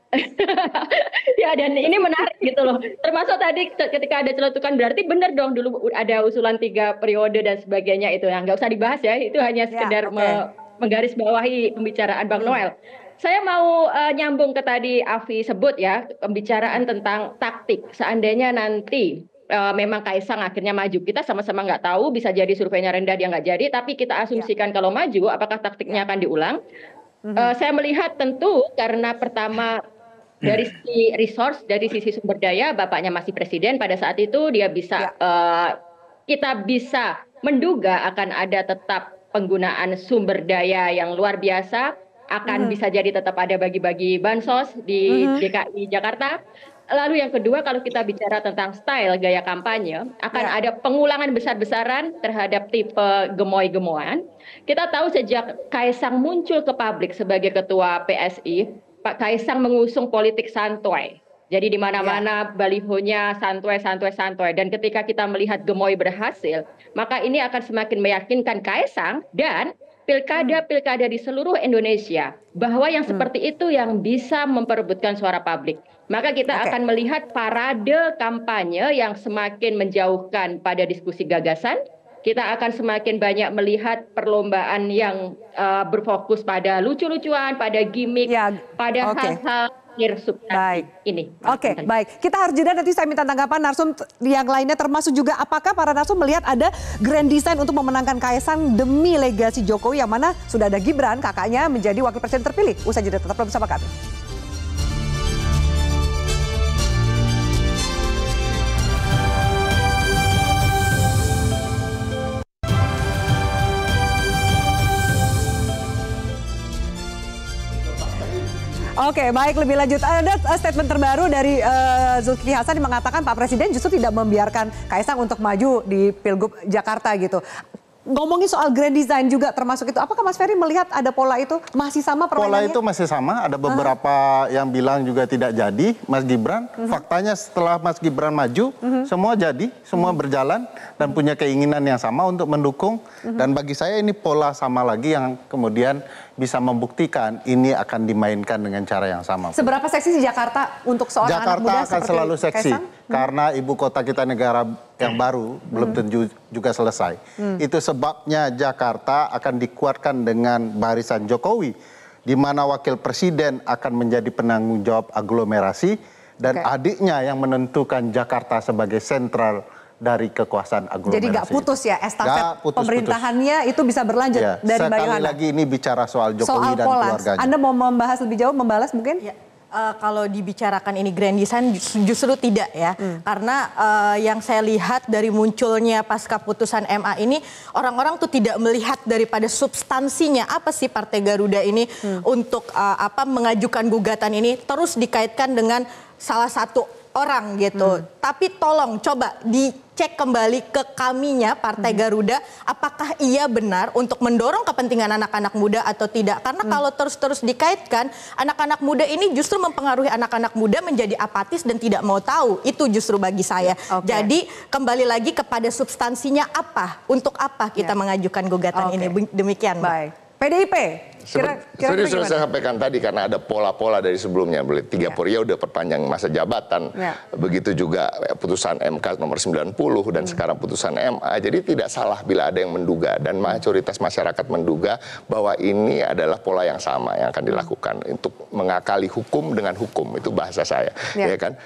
ya dan ini menarik gitu loh. Termasuk tadi ketika ada celetukan berarti benar dong dulu ada usulan 3 periode dan sebagainya itu yang nggak usah dibahas ya. Itu hanya sekedar menggarisbawahi pembicaraan Bang Noel. Saya mau nyambung ke tadi Afi sebut ya, pembicaraan tentang taktik. Seandainya nanti memang Kaisang akhirnya maju. Kita sama-sama nggak tahu, bisa jadi surveinya rendah dia nggak jadi, tapi kita asumsikan kalau maju, apakah taktiknya akan diulang? Saya melihat tentu karena pertama dari sisi resource, dari sisi sumber daya, bapaknya masih presiden pada saat itu, dia bisa kita bisa menduga akan ada tetap penggunaan sumber daya yang luar biasa, akan bisa jadi tetap ada bagi-bagi bansos di DKI Jakarta. Lalu yang kedua, kalau kita bicara tentang style gaya kampanye, akan ada pengulangan besar-besaran terhadap tipe gemoy-gemoyan. Kita tahu sejak Kaisang muncul ke publik sebagai ketua PSI, Pak Kaisang mengusung politik santuy. Jadi di mana-mana balihonya santuy. Dan ketika kita melihat gemoy berhasil, maka ini akan semakin meyakinkan Kaisang dan pilkada-pilkada di seluruh Indonesia bahwa yang seperti itu yang bisa memperebutkan suara publik. Maka kita akan melihat parade kampanye yang semakin menjauhkan pada diskusi gagasan. Kita akan semakin banyak melihat perlombaan yang berfokus pada lucu-lucuan, pada gimmick, pada hal-hal substansi ini. Oke, baik. Kita harus jeda, nanti saya minta tanggapan narsum yang lainnya, termasuk juga apakah para narsum melihat ada grand design untuk memenangkan Kaisang demi legasi Jokowi yang mana sudah ada Gibran, kakaknya menjadi wakil presiden terpilih. Usai jeda, tetap bersama kami. Oke, baik, lebih lanjut. Ada statement terbaru dari Zulkifli Hasan yang mengatakan Pak Presiden justru tidak membiarkan Kaisang untuk maju di Pilgub Jakarta gitu. Ngomongin soal grand design juga termasuk itu, apakah Mas Ferry melihat ada pola itu masih sama permainannya? Pola itu masih sama, ada beberapa yang bilang juga tidak jadi, Mas Gibran. Faktanya setelah Mas Gibran maju, semua jadi, semua berjalan dan punya keinginan yang sama untuk mendukung. Dan bagi saya ini pola sama lagi yang kemudian bisa membuktikan ini akan dimainkan dengan cara yang sama. Seberapa seksi sih Jakarta untuk seorang anak muda Jakarta akan selalu seksi karena ibu kota kita negara yang baru belum tentu juga selesai. Itu sebabnya Jakarta akan dikuatkan dengan barisan Jokowi, di mana wakil presiden akan menjadi penanggung jawab aglomerasi dan adiknya yang menentukan Jakarta sebagai sentral dari kekuasaan aglomerasi. Jadi nggak putus ya estafet pemerintahannya itu bisa berlanjut dari Mbak Yohana. Sekali lagi ini bicara soal Jokowi dan keluarganya. Anda mau membahas lebih jauh, membalas mungkin? Ya. Kalau dibicarakan ini grand design justru tidak ya. Karena yang saya lihat dari munculnya pasca putusan MA ini, orang-orang tuh tidak melihat daripada substansinya apa sih Partai Garuda ini untuk mengajukan gugatan ini terus dikaitkan dengan salah satu orang gitu. Tapi tolong coba dicek kembali ke kaminya Partai Garuda, apakah ia benar untuk mendorong kepentingan anak-anak muda atau tidak. Karena kalau terus-terus dikaitkan, anak-anak muda ini justru mempengaruhi anak-anak muda menjadi apatis dan tidak mau tahu. Itu justru bagi saya. Jadi kembali lagi kepada substansinya apa, untuk apa kita mengajukan gugatan ini. Demikian. Baik. PDIP. Seperti sudah saya sampaikan tadi, karena ada pola-pola dari sebelumnya, 3 periode perpanjang masa jabatan, begitu juga putusan MK nomor 90 dan sekarang putusan MA. Jadi tidak salah bila ada yang menduga dan mayoritas masyarakat menduga bahwa ini adalah pola yang sama yang akan dilakukan untuk mengakali hukum dengan hukum, itu bahasa saya, ya kan?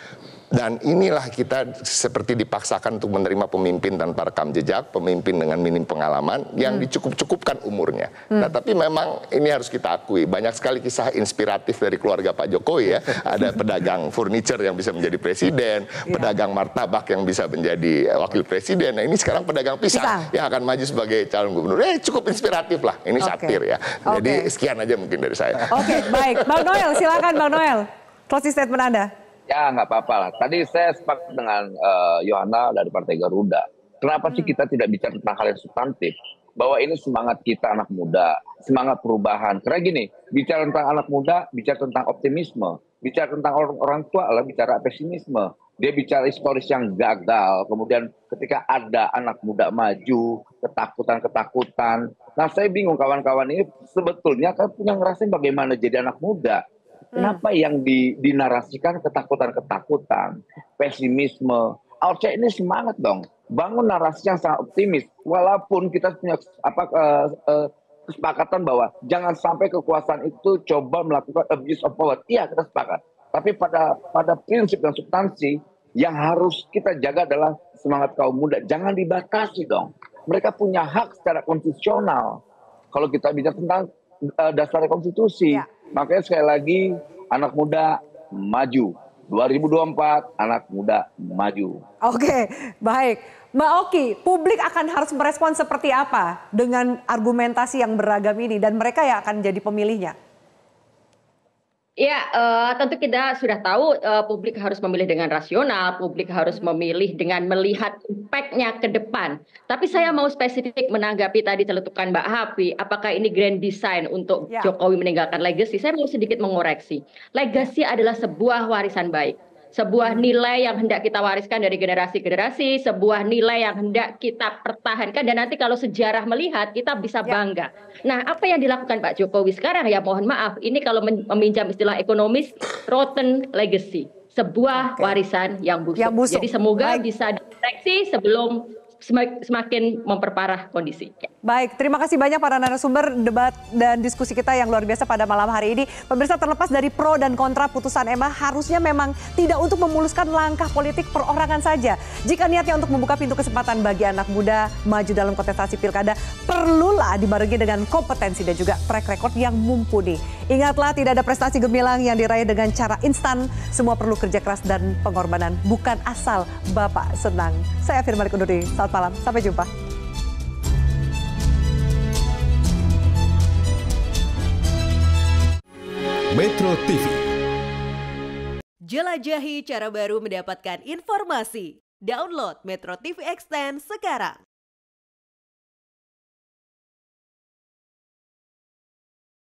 Dan inilah kita seperti dipaksakan untuk menerima pemimpin tanpa rekam jejak, pemimpin dengan minim pengalaman, yang dicukup-cukupkan umurnya. Nah, tapi memang ini harus kita akui, banyak sekali kisah inspiratif dari keluarga Pak Jokowi ya. Ada pedagang furniture yang bisa menjadi presiden, pedagang martabak yang bisa menjadi wakil presiden. Nah, ini sekarang pedagang pisang yang akan maju sebagai calon gubernur. Cukup inspiratif lah, ini satir ya. Jadi sekian aja mungkin dari saya. Oke, baik. Bang Noel, silakan Bang Noel. Closing statement Anda. Ya nggak apa-apa lah. Tadi saya sepakat dengan Yohana dari Partai Garuda. Kenapa sih kita tidak bicara tentang hal yang substantif? Bahwa ini semangat kita anak muda, semangat perubahan. Karena gini, bicara tentang anak muda, bicara tentang optimisme. Bicara tentang orang tua adalah bicara pesimisme. Dia bicara historis yang gagal. Kemudian ketika ada anak muda maju, ketakutan-ketakutan. Nah saya bingung kawan-kawan ini sebetulnya kan punya ngerasain bagaimana jadi anak muda. Kenapa yang dinarasikan ketakutan-ketakutan, pesimisme? Harusnya ini semangat dong, bangun narasi yang sangat optimis. Walaupun kita punya kesepakatan bahwa jangan sampai kekuasaan itu coba melakukan abuse of power. Iya, kita sepakat. Tapi pada prinsip dan substansi, Yang harus kita jaga adalah semangat kaum muda. Jangan dibatasi dong. Mereka punya hak secara konstitusional. Kalau kita bicara tentang dasar konstitusi, makanya sekali lagi anak muda maju. 2024 anak muda maju. Oke, baik. Mbak Oki, publik akan harus merespon seperti apa dengan argumentasi yang beragam ini dan mereka yang akan jadi pemilihnya? Ya, tentu kita sudah tahu publik harus memilih dengan rasional, publik harus memilih dengan melihat impact-nya ke depan. Tapi saya mau spesifik menanggapi tadi celetukan Mbak Hafi, apakah ini grand design untuk Jokowi meninggalkan legacy? Saya mau sedikit mengoreksi. Legacy adalah sebuah warisan baik. Sebuah nilai yang hendak kita wariskan dari generasi ke generasi, sebuah nilai yang hendak kita pertahankan, dan nanti kalau sejarah melihat kita bisa bangga. Nah, apa yang dilakukan Pak Jokowi sekarang, ya mohon maaf, ini kalau meminjam istilah ekonomis, rotten legacy, sebuah warisan yang busuk. Jadi semoga bisa dideteksi sebelum semakin memperparah kondisi. Baik, terima kasih banyak para narasumber debat dan diskusi kita yang luar biasa pada malam hari ini. Pemirsa, terlepas dari pro dan kontra putusan MA, harusnya memang tidak untuk memuluskan langkah politik perorangan saja. Jika niatnya untuk membuka pintu kesempatan bagi anak muda maju dalam kontestasi pilkada, perlulah dibarengi dengan kompetensi dan juga track record yang mumpuni. Ingatlah, tidak ada prestasi gemilang yang diraih dengan cara instan. Semua perlu kerja keras dan pengorbanan, bukan asal Bapak senang. Saya Firman undur diri. Selamat malam, sampai jumpa. Metro TV. Jelajahi cara baru mendapatkan informasi. Download Metro TV Extend sekarang.